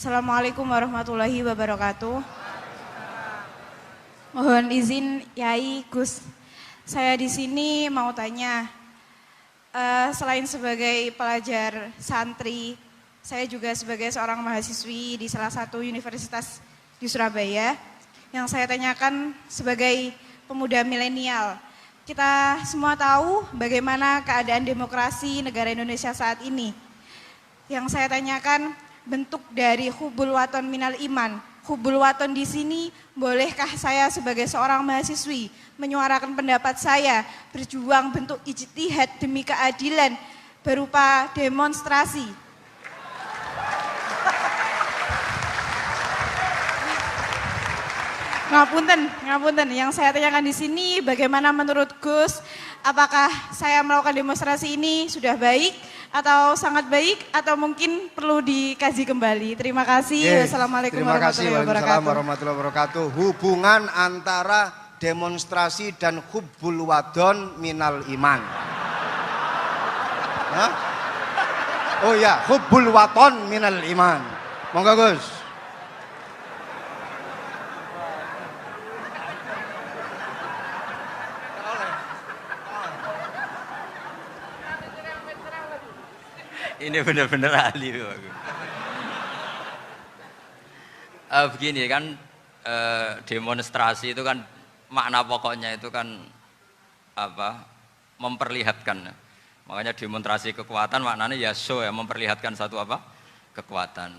Assalamualaikum warahmatullahi wabarakatuh. Mohon izin Yai Gus, saya di sini mau tanya, selain sebagai pelajar santri, saya juga sebagai seorang mahasiswi di salah satu universitas di Surabaya. Yang saya tanyakan sebagai pemuda milenial, kita semua tahu bagaimana keadaan demokrasi negara Indonesia saat ini. Yang saya tanyakan, bentuk dari hubul waton minal iman. Hubul waton di sini, bolehkah saya sebagai seorang mahasiswi menyuarakan pendapat saya, berjuang bentuk ijtihad demi keadilan berupa demonstrasi? Ngapunten. Yang saya tanyakan di sini, bagaimana menurut Gus, apakah saya melakukan demonstrasi ini sudah baik atau sangat baik atau mungkin perlu dikaji kembali? Terima kasih. Wassalamualaikum warahmatullahi wabarakatuh. Hubungan antara demonstrasi dan hubbul wadon minal iman. Hah? Oh ya, hubbul waton minal iman. Monggo Gus. Ini benar-benar ahli. Begini kan, demonstrasi itu kan makna pokoknya itu kan apa? Memperlihatkan. Makanya demonstrasi kekuatan maknanya ya show, ya, memperlihatkan satu apa? Kekuatan.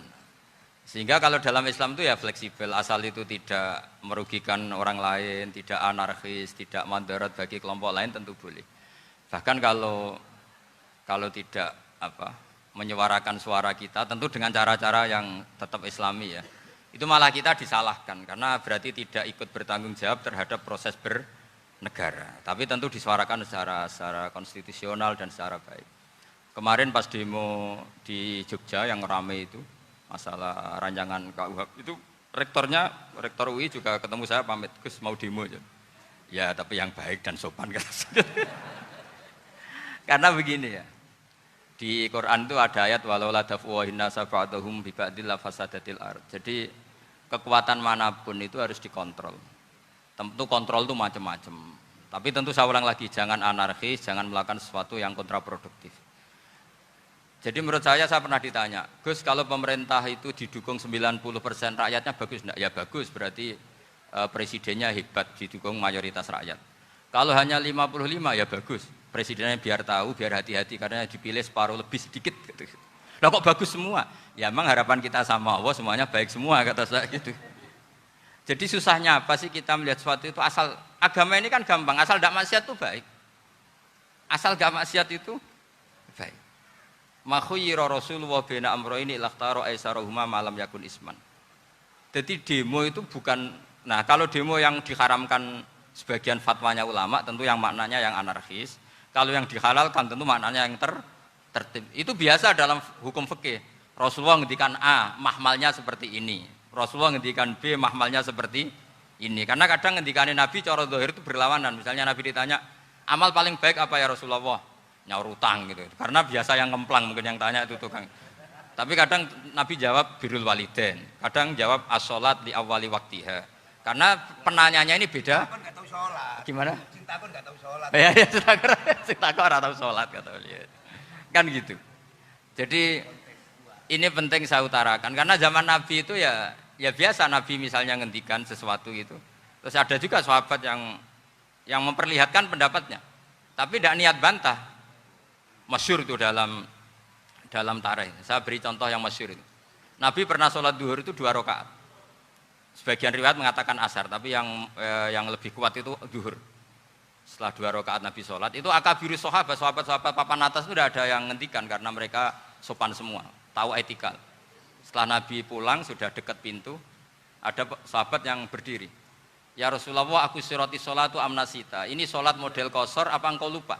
Sehingga kalau dalam Islam itu ya fleksibel, asal itu tidak merugikan orang lain, tidak anarkis, tidak mandorot bagi kelompok lain tentu boleh. Bahkan kalau tidak menyuarakan suara kita tentu dengan cara-cara yang tetap islami ya, itu malah kita disalahkan karena berarti tidak ikut bertanggung jawab terhadap proses bernegara, tapi tentu disuarakan secara konstitusional dan secara baik. Kemarin pas demo di Jogja yang ramai itu masalah rancangan KUHP itu, rektor UI juga ketemu saya, pamit Gus mau demo ya tapi yang baik dan sopan kan. Karena begini ya, di Quran itu ada ayat walau la dafu hinna safa'atuhum bi ba'dil fasadatil ard. Jadi kekuatan manapun itu harus dikontrol. Tentu kontrol itu macam-macam. Tapi tentu saya ulang lagi, jangan anarkis, jangan melakukan sesuatu yang kontraproduktif. Jadi menurut saya pernah ditanya, Gus kalau pemerintah itu didukung 90% rakyatnya bagus enggak? Ya bagus, berarti presidennya hebat, didukung mayoritas rakyat. Kalau hanya 55 ya bagus. Presidennya biar tahu, biar hati-hati karena dipilih separuh lebih sedikit gitu. Lah kok bagus semua? Ya emang harapan kita sama Allah semuanya baik semua kata saya gitu. Jadi susahnya apa sih kita melihat sesuatu itu, asal agama ini kan gampang, asal tidak maksiat itu baik. Asal gak maksiat itu baik. Makhuyira Rasulullah bina amroini lakhtaro aisarohuma malam yakun isman. Jadi demo itu bukan, nah kalau demo yang diharamkan sebagian fatwanya ulama tentu yang maknanya yang anarkis. Kalau yang dihalalkan tentu maknanya yang tertib. Itu biasa dalam hukum fikih. Rasulullah ngendikan A, mahmalnya seperti ini. Rasulullah ngendikan B, mahmalnya seperti ini. Karena kadang ngendikanin Nabi cara zahir itu berlawanan. Misalnya Nabi ditanya, amal paling baik apa ya Rasulullah? Nyaur utang gitu. Karena biasa yang ngemplang mungkin yang tanya itu tukang. Tapi kadang Nabi jawab birrul walidain. Kadang jawab as-sholat li awwali waktiha. Karena penanyanya ini beda. Nggak tahu sholat. Gimana? Cintakon nggak tahu sholat. Ya, cintakon nggak tahu sholat kata beliau. Kan gitu. Jadi ini penting saya utarakan karena zaman Nabi itu ya biasa Nabi misalnya ngendikan sesuatu itu. Terus ada juga sahabat yang memperlihatkan pendapatnya. Tapi tidak niat bantah. Masyhur itu dalam tarikh. Saya beri contoh yang masyhur itu. Nabi pernah sholat duhur itu 2 rakaat. Sebagian riwayat mengatakan asar, tapi yang lebih kuat itu duhur. Setelah 2 rakaat Nabi sholat, itu akabirus sahabat papan atas itu tidak ada yang ngendikan karena mereka sopan semua, tahu etikal. Setelah Nabi pulang sudah dekat pintu, ada sahabat yang berdiri. Ya Rasulullah, aku siroti sholatu amnasita. Ini sholat model kosor, apa engkau lupa?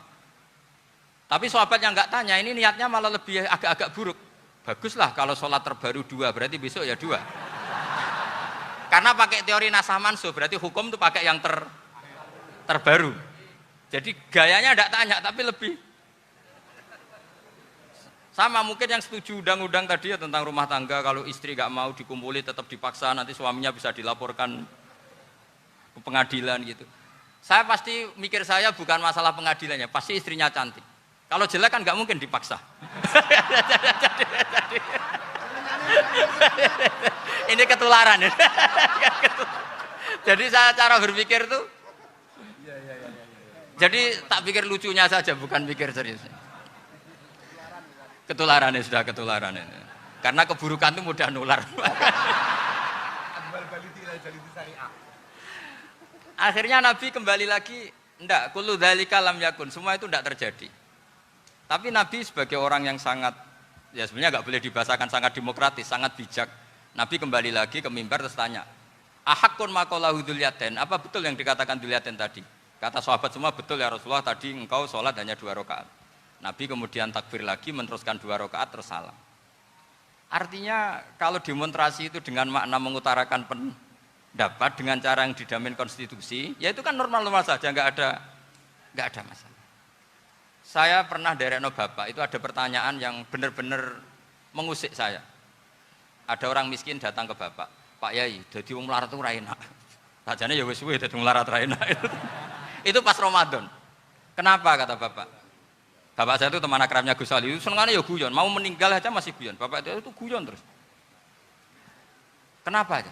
Tapi sahabat yang nggak tanya, ini niatnya malah lebih agak-agak buruk. Baguslah kalau sholat terbaru 2, berarti besok ya 2. Karena pakai teori nasah mansuh, berarti hukum itu pakai yang terbaru. Jadi gayanya tidak tanya, tapi lebih Sama mungkin yang setuju undang-undang tadi ya tentang rumah tangga, kalau istri nggak mau dikumpuli tetap dipaksa, nanti suaminya bisa dilaporkan ke pengadilan gitu. Saya pasti mikir saya bukan masalah pengadilannya, pasti istrinya cantik. Kalau jelek kan nggak mungkin dipaksa. Ini ketularan ya. Jadi saya cara berpikir tuh, jadi tak pikir lucunya saja, bukan pikir serius. Ketularan ya, sudah ketularan ini. Karena keburukan itu mudah nular. Akhirnya Nabi kembali lagi, enggak, kullu dzalika lam yakun, semua itu enggak terjadi. Tapi Nabi sebagai orang yang sangat, ya sebenarnya enggak boleh dibahasakan sangat demokratis, sangat bijak. Nabi kembali lagi ke mimbar terus tanya, ahakun maqalahu dzulyaten, apa betul yang dikatakan dzulyaten tadi? Kata sahabat semua, betul ya Rasulullah, tadi engkau sholat hanya 2 rakaat. Nabi kemudian takbir lagi, meneruskan 2 rakaat terus salam. Artinya kalau demonstrasi itu dengan makna mengutarakan pendapat dengan cara yang dijamin konstitusi, ya itu kan normal-normal saja, nggak ada masalah. Saya pernah derekno bapak, itu ada pertanyaan yang benar-benar mengusik saya. Ada orang miskin datang ke bapak, Pak Yai, dadi wong melarat itu ora enak. Sajane ya wis suwe dadi wong melarat ora enak. Itu pas Ramadan. Kenapa kata bapak? Bapak saya itu teman akrabnya Gus Ali, senengannya ya guyon, mau meninggal aja masih guyon. Bapak itu guyon terus. Kenapa aja?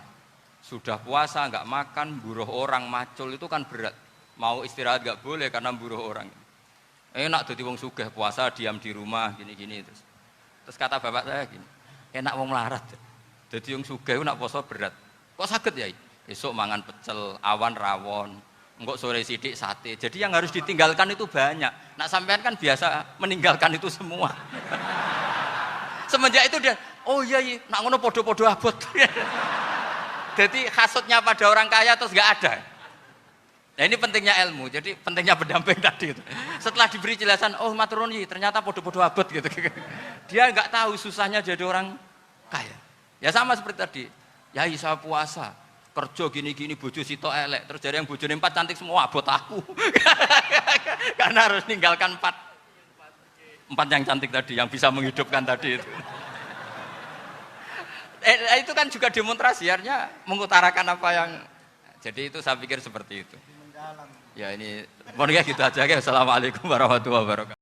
Sudah puasa nggak makan, buruh orang macul itu kan berat. Mau istirahat nggak boleh karena buruh orang. Enak jadi wong sugih puasa diam di rumah gini-gini terus. Terus kata bapak saya gini, enak wong melarat. Jadi wong sugih nak puasa berat. Kok sakit ya? Esok mangan pecel, awan rawon. Enggak sore sidik sate. Jadi yang harus ditinggalkan itu banyak. Nak sampean kan biasa meninggalkan itu semua. Semenjak itu dia, oh iya, nak ngono podo-podo abot. Jadi hasutnya pada orang kaya terus nggak ada. Nah ini pentingnya ilmu. Jadi pentingnya pendamping tadi itu. Setelah diberi jelasan, oh maturuni ternyata podo-podo abot gitu. Dia nggak tahu susahnya jadi orang kaya. Ya sama seperti tadi. Ya saya puasa. Kerja gini-gini bojo sitok elek terus dari yang bojone 4 cantik semua abot aku. Karena harus ninggalkan 4 yang cantik tadi yang bisa menghidupkan tadi itu. Itu kan juga demonstrasi, artinya mengutarakan apa yang, jadi itu saya pikir seperti itu. Ya ini pokoknya gitu aja ya. Assalamualaikum warahmatullahi wabarakatuh.